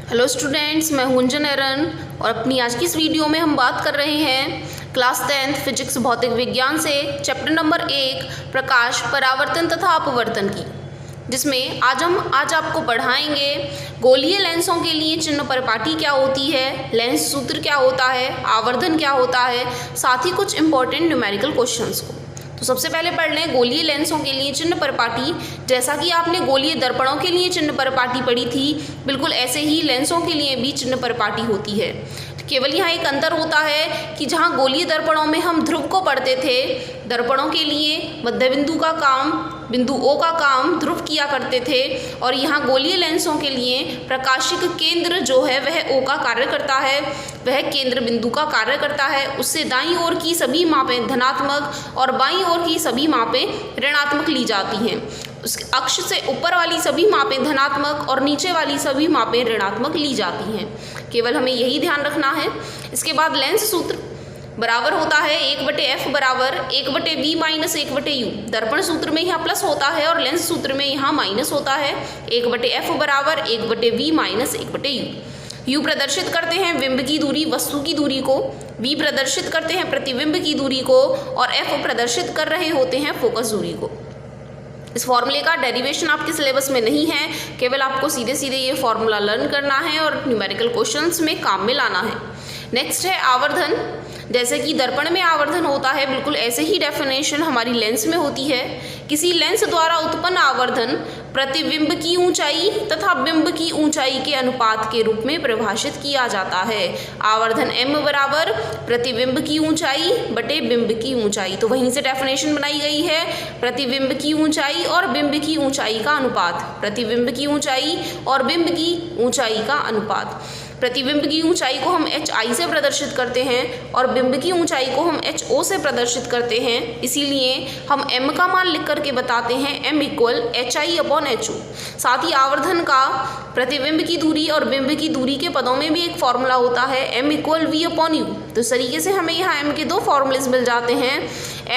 Hello students, मैं हूं अंजन एरन और अपनी आज की इस वीडियो में हम बात कर रहे हैं क्लास 10th फिजिक्स भौतिक विज्ञान से चैप्टर नंबर 1 प्रकाश परावर्तन तथा अपवर्तन की, जिसमें आज आपको पढ़ाएंगे गोलीय लेंसों के लिए चिन्ह परिपाटी क्या होती है, लेंस सूत्र क्या होता है, आवर्धन क्या होता है, साथ ही कुछ इंपॉर्टेंट न्यूमेरिकल क्वेश्चंस को। तो सबसे पहले पढ़ लें गोलीय लेंसों के लिए चिन्ह परिपाटी। जैसा कि आपने गोलीय दर्पणों के लिए चिन्ह परिपाटी पढ़ी थी, बिल्कुल ऐसे ही लेंसों के लिए भी चिन्ह परिपाटी होती है। केवल यहाँ एक अंतर होता है कि जहाँ गोलीय दर्पणों में हम ध्रुव को पढ़ते थे, दर्पणों के लिए मध्य बिंदु का काम, बिंदु O का काम ध्रुव किया करते थे, और यहाँ गोलीय लेंसों के लिए प्रकाशिक केंद्र जो है वह O का कार्य करता है, वह केंद्र बिंदु का कार्य करता है। उससे दाईं ओर की सभी मापें धनात्मक और बाईं ओर की सभी मापें ऋणात्मक ली जाती हैं। उस अक्ष से ऊपर वाली सभी मापें धनात्मक और नीचे वाली सभी मापें ऋणात्मक ली जाती हैं। केवल हमें यही ध्यान रखना है। इसके बाद लेंस सूत्र बराबर होता है 1/f बराबर 1/v माइनस 1/u। दर्पण सूत्र में यहाँ प्लस होता है और लेंस सूत्र में यहाँ माइनस होता है। 1/f बराबर 1/v माइनस 1/u। u प्रदर्शित करते हैं बिंब की दूरी, वस्तु की दूरी को, v प्रदर्शित करते हैं प्रतिबिंब की दूरी को, और f प्रदर्शित कर रहे होते हैं फोकस दूरी को। इस फॉर्मूले का डेरिवेशन आपके सिलेबस में नहीं है, केवल आपको सीधे सीधे ये फॉर्मूला लर्न करना है और न्यूमेरिकल क्वेश्चंस में काम में लाना है। नेक्स्ट है आवर्धन। जैसे कि दर्पण में आवर्धन होता है, बिल्कुल ऐसे ही डेफिनेशन हमारी लेंस में होती है। किसी लेंस द्वारा उत्पन्न आवर्धन प्रतिबिंब की ऊंचाई तथा बिंब की ऊंचाई के अनुपात के रूप में परिभाषित किया जाता है। आवर्धन m बराबर प्रतिबिंब की ऊंचाई बटे बिंब की ऊंचाई। तो वहीं से डेफिनेशन बनाई गई है, प्रतिबिंब की ऊंचाई और बिंब की ऊंचाई का अनुपात, प्रतिबिंब की ऊंचाई और बिंब की ऊंचाई का अनुपात। प्रतिबिंब की ऊंचाई को हम hi से प्रदर्शित करते हैं और बिंब की ऊंचाई को हम ho से प्रदर्शित करते हैं। इसीलिए हम m का मान लिख करके बताते हैं m इक्वल hi/ho। साथ ही आवर्धन का प्रतिबिंब की दूरी और बिंब की दूरी के पदों में भी एक फॉर्मूला होता है, m इक्वल v/u। तो इस तरीके से हमें यहाँ m के दो फॉर्मूलेज मिल जाते हैं,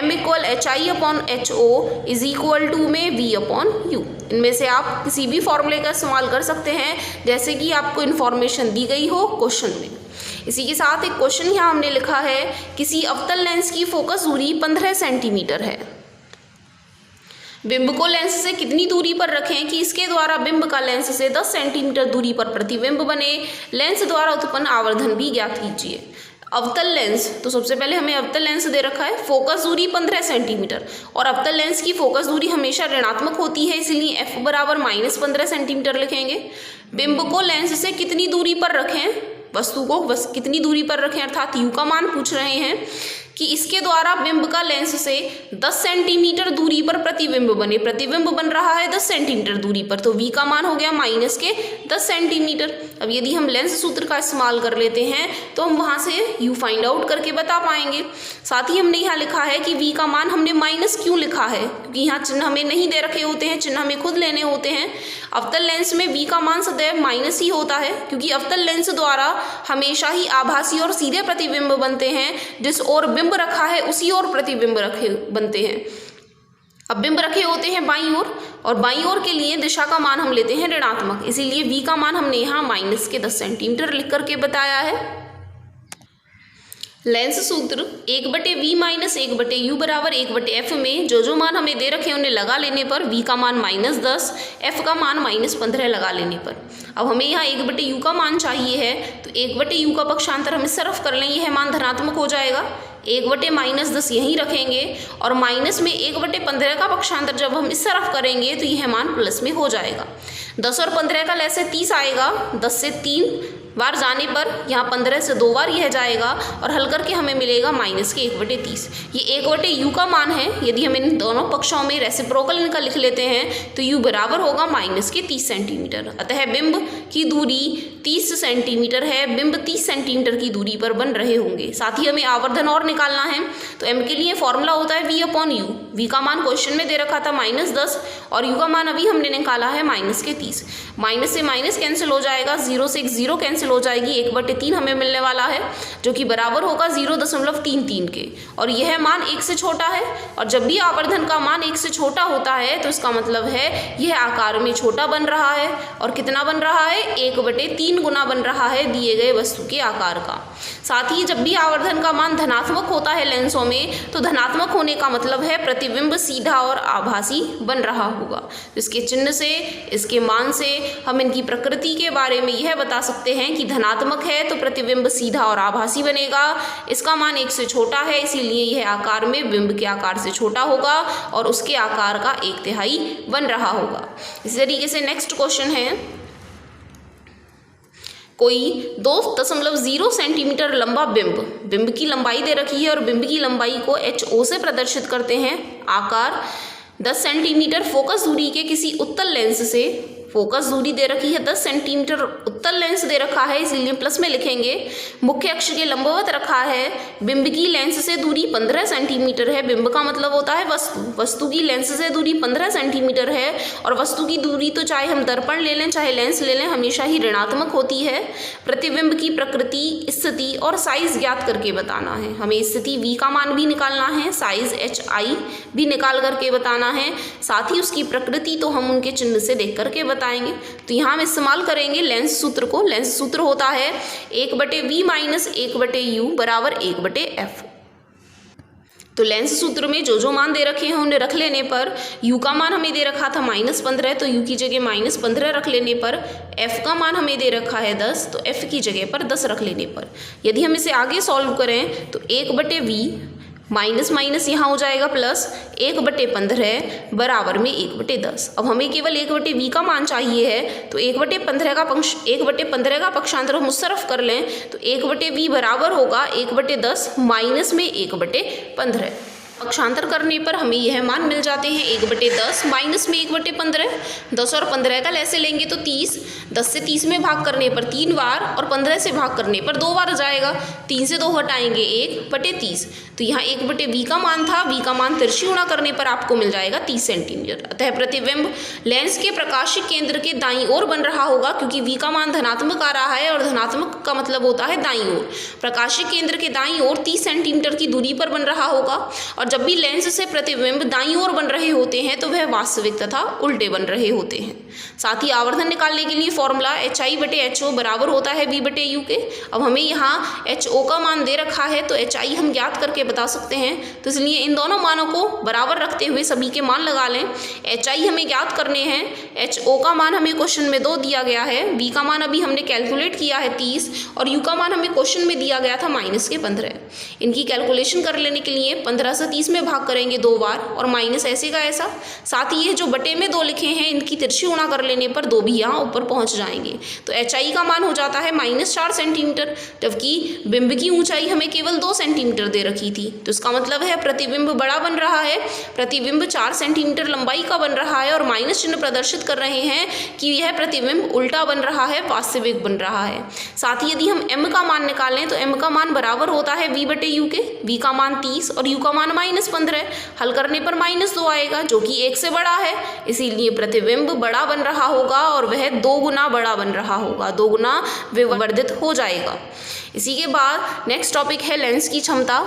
m equal hi/ho is equal to में v/u। इनमें से आप किसी भी फॉर्मूले का इस्तेमाल कर सकते हैं, जैसे कि आपको इन्फॉर्मेशन दी गई हो क्वेश्चन में। इसी के साथ एक क्वेश्चन यहाँ हमने लिखा है, किसी अवतल लेंस की फोकस दूरी 15 सेंटीमीटर है। बिंब को लेंस से कितनी दूरी पर रखें कि इसके द्वारा बिंब का लेंस से 10 सेंटीमीटर दूरी पर प्रतिबिंब बने। लेंस द्वारा उत्पन्न आवर्धन भी ज्ञात कीजिए। अवतल लेंस, तो सबसे पहले हमें अवतल लेंस दे रखा है, फोकस दूरी 15 सेंटीमीटर, और अवतल लेंस की फोकस दूरी हमेशा ऋणात्मक होती है, इसलिए f बराबर -15 सेंटीमीटर लिखेंगे। बिंब को लेंस से कितनी दूरी पर रखें, वस्तु को बस कितनी दूरी पर रखें, अर्थात u का मान पूछ रहे हैं कि इसके द्वारा बिंब का लेंस से 10 सेंटीमीटर दूरी पर प्रतिबिंब बने। प्रतिबिंब बन रहा है 10 सेंटीमीटर दूरी पर, तो v का मान हो गया माइनस के 10 सेंटीमीटर। अब यदि हम लेंस सूत्र का इस्तेमाल कर लेते हैं तो हम वहाँ से u फाइंड आउट करके बता पाएंगे। साथ ही हमने यहाँ लिखा है कि v का मान हमने माइनस क्यों लिखा है, क्योंकि यहाँ चिन्ह हमें नहीं दे रखे होते हैं, चिन्ह हमें खुद लेने होते हैं। अवतल लेंस में v का मान सदैव माइनस ही होता है, क्योंकि अवतल लेंस द्वारा हमेशा ही आभासी और सीधे प्रतिबिंब बनते हैं। जिस ओर बिंब रखा है उसी ओर प्रतिबिंब रखे बनते हैं। अब बिंब रखे होते हैं बाईं ओर, और बाईं ओर के लिए दिशा का मान हम लेते हैं ऋणात्मक, इसीलिए v का मान हमने यहाँ माइनस के 10 सेंटीमीटर लिख करके बताया है। लेंस सूत्र 1/v माइनस 1/u बराबर 1/f में जो मान हमें दे रखे हैं उन्हें लगा लेने पर v का मान -10, f का मान -15 लगा लेने पर। अब हमें यहाँ 1/u का मान चाहिए है, तो 1/u का पक्षांतर हम इस तरफ कर लें, यह मान धनात्मक हो जाएगा। 1/-10 यहीं रखेंगे और माइनस में 1/15 का पक्षांतर जब हम इस तरफ करेंगे तो यह मान प्लस में हो जाएगा। 10 और 15 का लैसे 30 आएगा, 10 से 3 बार जाने पर यहाँ 15 से 2 बार यह जाएगा, और हल करके हमें मिलेगा माइनस के 1/30। ये 1/u का मान है। यदि हम इन दोनों पक्षों में रेसिप्रोकल इनका लिख लेते हैं तो u बराबर होगा माइनस के 30 सेंटीमीटर। अतः बिंब की दूरी 30 सेंटीमीटर है, बिंब 30 सेंटीमीटर की दूरी पर बन रहे होंगे। साथ ही हमें आवर्धन और निकालना है, तो m के लिए फॉर्मूला होता है v/u। v का मान क्वेश्चन में दे रखा था -10 और u का मान अभी हमने निकाला है -30। माइनस से माइनस कैंसिल हो जाएगा, 0 से 0 कैंसिल हो जाएगी, 1/3 हमें मिलने वाला है जो कि बराबर होगा 0.33 के। और यह मान 1 से छोटा है, और जब भी आवर्धन का मान 1 से छोटा होता है तो इसका मतलब है यह आकार में छोटा बन रहा है। और कितना बन रहा है? 1/3 गुना बन रहा है दिए गए वस्तु के आकार का। साथ ही जब भी आवर्धन का मान धनात्मक होता है लेंसों में, तो धनात्मक होने का मतलब है प्रतिबिंब सीधा और आभासी बन रहा होगा। इसके चिन्ह से, इसके मान से हम इनकी प्रकृति के बारे में यह बता सकते हैं कि धनात्मक है तो प्रतिबिंब सीधा और आभासी बनेगा, इसका मान 1 से छोटा है इसीलिए यह आकार में बिंब के आकार से छोटा होगा और उसके आकार का 1/3 बन रहा होगा। इसी तरीके से नेक्स्ट क्वेश्चन है, कोई 2.0 सेंटीमीटर लंबा बिंब की लंबाई दे रखी है और बिंब की लंबाई को HO से प्रदर्शित करते हैं। आकार 10 सेंटीमीटर फोकस दूरी के किसी उत्तल लेंस से, फोकस दूरी दे रखी है 10 सेंटीमीटर, उत्तल लेंस दे रखा है इसीलिए प्लस में लिखेंगे। मुख्य अक्ष के लंबवत रखा है, बिंब की लेंस से दूरी 15 सेंटीमीटर है। बिंब का मतलब होता है वस्तु की लेंस से दूरी 15 सेंटीमीटर है और वस्तु की दूरी तो चाहे हम दर्पण ले लें चाहे लेंस ले लें हमेशा ही ऋणात्मक होती है। प्रतिबिंब की प्रकृति, स्थिति और साइज ज्ञात करके बताना है। हमें स्थिति v का मान भी निकालना है, साइज HI भी निकाल करके बताना है, साथ ही उसकी प्रकृति तो हम उनके चिन्ह से देख करके बताएंगे। तो यहाँ हम इस्तेमाल करेंगे लेंस सूत्र को। लेंस सूत्र होता है 1/v माइनस 1/u बराबर 1/f। तो लेंस सूत्र में जो मान दे रखे हैं उन्हें रख लेने पर, u का मान हमें दे रखा था -15 तो u की जगह -15 रख लेने पर, f का मान हमें दे रखा है 10 तो f की जगह पर 10 रख लेने पर, यदि हम इसे आगे सॉल्व करें तो 1/v माइनस माइनस यहाँ हो जाएगा प्लस 1/15 बराबर में 1/10। अब हमें केवल 1/v का मान चाहिए है तो 1/15 का पक्षांतर हम उस तरफ कर लें तो 1/v बराबर होगा 1/10 माइनस में 1/15। पक्षांतर करने पर हमें यह मान मिल जाते हैं 1/10 माइनस में 1/15। 10 और 15 का लैसे लेंगे तो 30, 10 से 30 में भाग करने पर 3 बार और 15 से भाग करने पर 2 बार जाएगा। 3 से 2 हटाएंगे 1/30। तो यहाँ 1/v का मान था, v का मान तिरछी गुणा करने पर आपको मिल जाएगा 30 सेंटीमीटर। अतः प्रतिबिंब लेंस के प्रकाशिक केंद्र के दाईं ओर बन रहा होगा क्योंकि v का मान धनात्मक आ रहा है और धनात्मक का मतलब होता है दाईं ओर। प्रकाशिक केंद्र के दाईं ओर 30 सेंटीमीटर की दूरी पर बन रहा होगा और जब भी लेंस से प्रतिबिंब दाईं ओर बन रहे होते हैं तो वह वास्तविक तथा उल्टे बन रहे होते हैं। साथ ही आवर्धन निकालने के लिए फॉर्मूला HI/HO बराबर होता है V/U के। अब हमें यहाँ HO का मान दे रखा है तो HI हम ज्ञात करके बता सकते हैं, तो इसलिए इन दोनों मानों को बराबर रखते हुए सभी के मान लगा लें। HI हमें ज्ञात करने हैं, HO का मान हमें क्वेश्चन में 2 दिया गया है, V का मान अभी हमने कैलकुलेट किया है 30 और U का मान हमें क्वेश्चन में दिया गया था -15। इनकी कैलकुलेशन कर लेने के लिए 15 से 30 में भाग करेंगे 2 बार और माइनस ऐसे का ऐसा। साथ ही ये जो बटे में 2 लिखे हैं इनकी तिरछी गुणा कर लेने पर 2 भी यहाँ ऊपर पहुँच जाएंगे। तो HI का मान हो जाता है -4 सेंटीमीटर, जबकि बिंब की ऊंचाई हमें केवल 2 सेंटीमीटर दे रखी थी। तो इसका मतलब है प्रतिबिंब बड़ा बन रहा है, प्रतिबिंब 4 सेंटीमीटर लंबाई का बन रहा है और माइनस चिन्ह प्रदर्शित कर रहे हैं कि यह प्रतिबिंब उल्टा बन रहा है, वास्तविक बन रहा है। साथ ही यदि हम m का मान निकालें तो m का मान बराबर होता है V/U के। v का मान 30 और u का मान -15। हल करने पर -2 आएगा जो कि 1 से बड़ा है, इसीलिए प्रतिबिंब बड़ा बन रहा होगा और वह 2 गुना बड़ा बन रहा होगा, 2 गुना विवर्धित हो जाएगा। इसी के बाद नेक्स्ट टॉपिक है लेंस की क्षमता।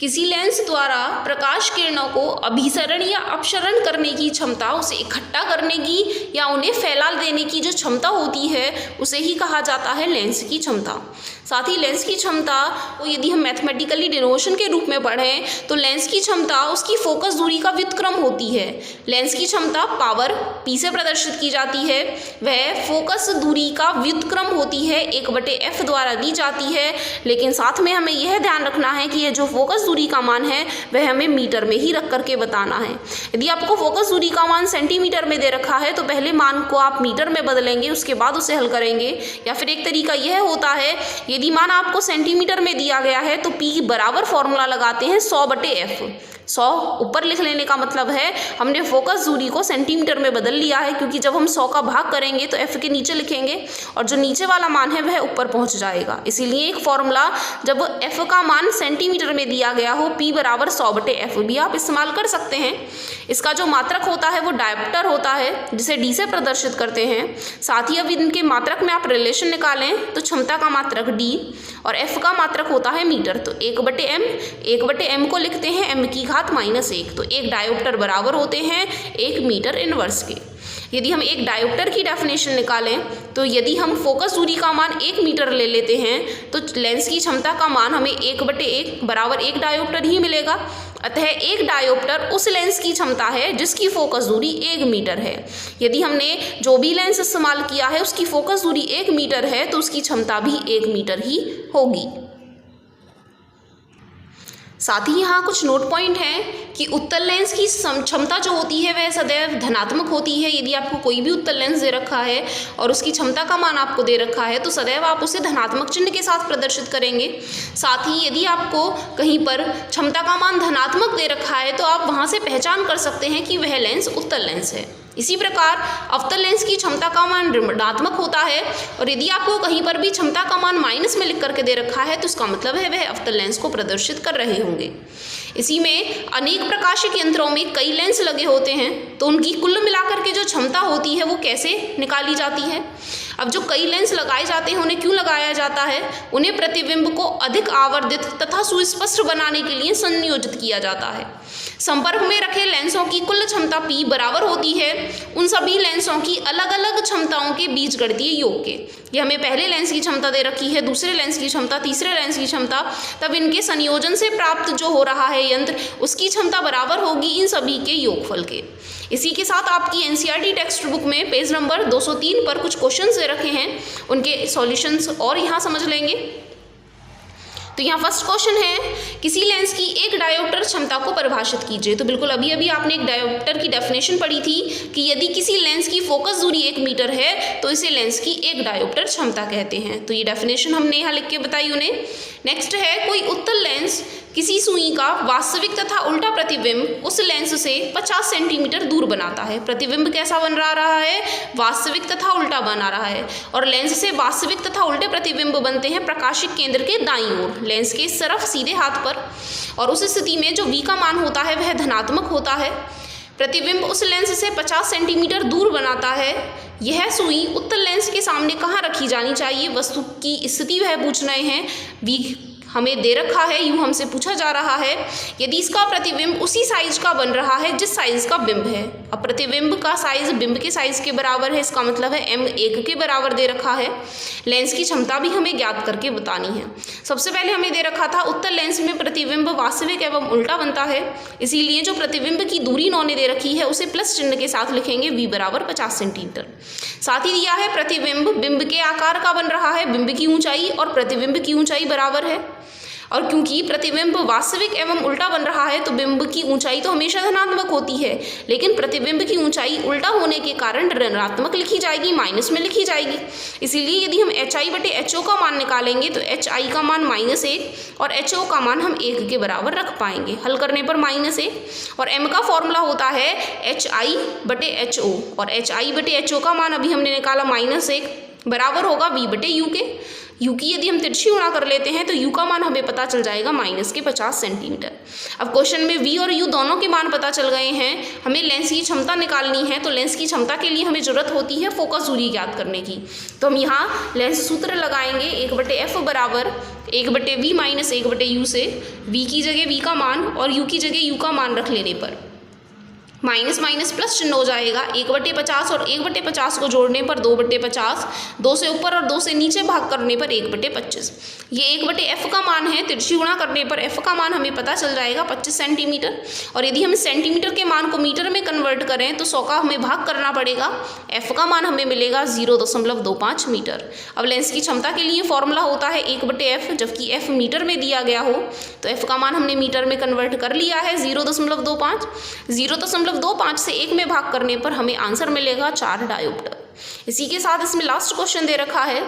किसी लेंस द्वारा प्रकाश किरणों को अभिसरण या अपसरण करने की क्षमता, उसे इकट्ठा करने की या उन्हें फैला देने की जो क्षमता होती है उसे ही कहा जाता है लेंस की क्षमता। साथ ही लेंस की क्षमता को यदि हम मैथमेटिकली डिनोशन के रूप में पढ़ें तो लेंस की क्षमता उसकी फोकस दूरी का व्युत्क्रम होती है। लेंस की क्षमता पावर P से प्रदर्शित की जाती है, वह फोकस दूरी का व्युत्क्रम होती है, 1/f द्वारा दी जाती है। लेकिन साथ में हमें यह ध्यान रखना है कि यह जो फोकस दूरी का मान है वह हमें मीटर में ही रख करके बताना है। यदि आपको फोकस दूरी का मान सेंटीमीटर में दे रखा है तो पहले मान को आप मीटर में बदलेंगे, उसके बाद उसे हल करेंगे। या फिर एक तरीका यह होता है, यदि मान आपको सेंटीमीटर में दिया गया है तो P बराबर फॉर्मूला लगाते हैं 100/f। 100 ऊपर लिख लेने का मतलब है हमने फोकस दूरी को सेंटीमीटर में बदल लिया है, क्योंकि जब हम 100 का भाग करेंगे तो f के नीचे लिखेंगे और जो नीचे वाला मान है वह ऊपर पहुंच जाएगा। इसीलिए एक फॉर्मूला जब f का मान सेंटीमीटर में दिया गया हो p बराबर 100/f भी आप इस्तेमाल कर सकते हैं। इसका जो मात्रक होता है वो डायोप्टर होता है जिसे d से प्रदर्शित करते हैं। साथ ही अब इनके मात्रक में आप रिलेशन निकालें तो क्षमता का मात्रक d और f का मात्रक होता है मीटर, तो 1/m को लिखते हैं m की घात -1। तो एक डायोप्टर बराबर होते हैं 1 मीटर इनवर्स के। यदि हम एक डायोप्टर की डेफिनेशन निकालें तो यदि हम फोकस दूरी का मान 1 मीटर ले लेते हैं तो लेंस की क्षमता का मान हमें 1/1 बराबर 1 डायोप्टर ही मिलेगा। अतः एक डायोप्टर उस लेंस की क्षमता है जिसकी फोकस दूरी 1 मीटर है। यदि हमने जो भी लेंस इस्तेमाल किया है उसकी फोकस दूरी 1 मीटर है तो उसकी क्षमता भी 1 मीटर ही होगी। साथ ही यहाँ कुछ नोट पॉइंट हैं कि उत्तल लेंस की क्षमता जो होती है वह सदैव धनात्मक होती है। यदि आपको कोई भी उत्तल लेंस दे रखा है और उसकी क्षमता का मान आपको दे रखा है तो सदैव आप उसे धनात्मक चिन्ह के साथ प्रदर्शित करेंगे। साथ ही यदि आपको कहीं पर क्षमता का मान धनात्मक दे रखा है तो आप वहाँ से पहचान कर सकते हैं कि वह लेंस उत्तल लेंस है। इसी प्रकार अवतल लेंस की क्षमता का मान ऋणात्मक होता है और यदि आपको कहीं पर भी क्षमता का मान माइनस में लिख करके दे रखा है तो इसका मतलब है वह अवतल लेंस को प्रदर्शित कर रहे होंगे। इसी में अनेक प्रकाशिक यंत्रों में कई लेंस लगे होते हैं तो उनकी कुल मिलाकर के जो क्षमता होती है वो कैसे निकाली जाती है। अब जो कई लेंस लगाए जाते हैं उन्हें क्यों लगाया जाता है? उन्हें प्रतिबिंब को अधिक आवर्धित तथा सुस्पष्ट बनाने के लिए संयोजित किया जाता है। संपर्क में रखे लेंसों की कुल क्षमता P बराबर होती है उन सभी लेंसों की अलग अलग क्षमताओं के बीजगणितीय योग के। ये हमें पहले लेंस की क्षमता दे रखी है, दूसरे लेंस की क्षमता, तीसरे लेंस की क्षमता, तब इनके संयोजन से प्राप्त जो हो रहा है यंत्र उसकी क्षमता बराबर होगी इन सभी के योगफल के। इसी के साथ आपकी एनसीईआरटी टेक्स्ट बुक में पेज नंबर 203 पर कुछ क्वेश्चंस दे रखे हैं, उनके सॉल्यूशंस और यहाँ समझ लेंगे। तो यहाँ फर्स्ट क्वेश्चन है, किसी लेंस की एक डायोप्टर क्षमता को परिभाषित कीजिए। तो बिल्कुल अभी अभी आपने एक डायोप्टर की डेफिनेशन पढ़ी थी कि यदि किसी लेंस की फोकस दूरी 1 मीटर है तो इसे लेंस की एक डायोप्टर क्षमता कहते हैं। तो ये डेफिनेशन हमने यहाँ लिख के बताई उन्हें। नेक्स्ट है, कोई उत्तल लेंस किसी सुई का वास्तविक तथा उल्टा प्रतिबिंब उस लेंस से 50 सेंटीमीटर दूर बनाता है। प्रतिबिंब कैसा बन रहा है? वास्तविक तथा उल्टा बना रहा है और लेंस से वास्तविक तथा उल्टे प्रतिबिंब बनते हैं प्रकाशिक केंद्र के दाईं ओर, लेंस के इस तरफ सीधे हाथ पर। और उस स्थिति में जो V का मान होता है वह धनात्मक होता है। प्रतिबिंब उस लेंस से 50 सेंटीमीटर दूर बनाता है। यह सुई उत्तल लेंस के सामने कहाँ रखी जानी चाहिए? वस्तु की स्थिति वह पूछ रहे हैं। V हमें दे रखा है, यूँ हमसे पूछा जा रहा है यदि इसका प्रतिबिंब उसी साइज का बन रहा है जिस साइज का बिंब है। अब प्रतिबिंब का साइज बिंब के साइज के बराबर है, इसका मतलब है m 1 के बराबर दे रखा है। लेंस की क्षमता भी हमें ज्ञात करके बतानी है। सबसे पहले हमें दे रखा था उत्तल लेंस में प्रतिबिंब वास्तविक एवं उल्टा बनता है, इसीलिए जो प्रतिबिंब की दूरी इन्होंने दे रखी है उसे प्लस चिन्ह के साथ लिखेंगे, V बराबर 50 सेंटीमीटर। साथ ही दिया है प्रतिबिंब बिंब के आकार का बन रहा है, बिंब की ऊंचाई और प्रतिबिंब की ऊंचाई बराबर है। और क्योंकि प्रतिबिंब वास्तविक एवं उल्टा बन रहा है तो बिंब की ऊंचाई तो हमेशा धनात्मक होती है, लेकिन प्रतिबिंब की ऊंचाई उल्टा होने के कारण ऋणात्मक लिखी जाएगी, माइनस में लिखी जाएगी। इसीलिए यदि हम HI/HO का मान निकालेंगे तो HI का मान -1 और HO का मान हम 1 के बराबर रख पाएंगे। हल करने पर -1 और m का फॉर्मूला होता है HI/HO और HI/HO का मान अभी हमने निकाला -1 बराबर होगा V/U के। U की यदि हम तिरछी गुणा कर लेते हैं तो U का मान हमें पता चल जाएगा -50 सेंटीमीटर। अब क्वेश्चन में V और U दोनों के मान पता चल गए हैं, हमें लेंस की क्षमता निकालनी है। तो लेंस की क्षमता के लिए हमें ज़रूरत होती है फोकस दूरी ज्ञात करने की। तो हम यहाँ लेंस सूत्र लगाएंगे 1/f बराबर 1/v माइनस 1/u से V की जगह V का मान और U की जगह U का मान रख लेने पर माइनस माइनस प्लस चिन्ह हो जाएगा। 1/50 और 1/50 को जोड़ने पर 2/50, 2 से ऊपर और 2 से नीचे भाग करने पर 1/25। ये 1/f का मान है, तिरछी गुणा करने पर f का मान हमें पता चल जाएगा 25 सेंटीमीटर। और यदि हम सेंटीमीटर के मान को मीटर में कन्वर्ट करें तो 100 का हमें भाग करना पड़ेगा, f का मान हमें मिलेगा 0.25 मीटर। अब लेंस की क्षमता के लिए फॉर्मूला होता है 1/f, जबकि f मीटर में दिया गया हो तो f का मान हमने मीटर में कन्वर्ट कर लिया है 0.25। 0.25 से 1 में भाग करने पर हमें आंसर मिलेगा 4 डायोप्टर। इसी के साथ इसमें लास्ट क्वेश्चन दे रखा है,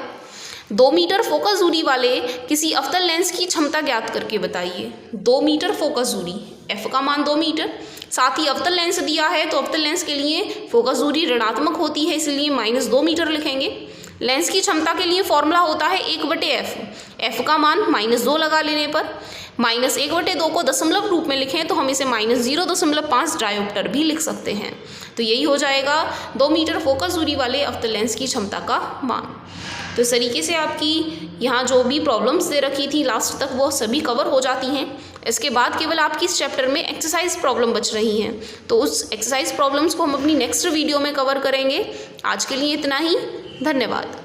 2 मीटर फोकस दूरी वाले किसी अवतल लेंस की क्षमता ज्ञात करके बताइए। 2 मीटर फोकस दूरी, f का मान 2 मीटर, साथ ही अवतल लेंस दिया है तो अवतल लेंस के लिए फोकस दूरी ऋणात्मक होती है, इसलिए -2 मीटर लिखेंगे। लेंस की क्षमता के लिए फॉर्मूला होता है 1/f, f का मान -2 लगा लेने पर, -1/2 को दशमलव रूप में लिखें तो हम इसे -0.5 डायोप्टर भी लिख सकते हैं। तो यही हो जाएगा 2 मीटर फोकस दूरी वाले अवतल लेंस की क्षमता का मान। तो इस तरीके से आपकी यहाँ जो भी प्रॉब्लम्स दे रखी थी लास्ट तक वो सभी कवर हो जाती हैं। इसके बाद केवल आपकी इस चैप्टर में एक्सरसाइज प्रॉब्लम बच रही हैं, तो उस एक्सरसाइज प्रॉब्लम्स को हम अपनी नेक्स्ट वीडियो में कवर करेंगे। आज के लिए इतना ही, धन्यवाद।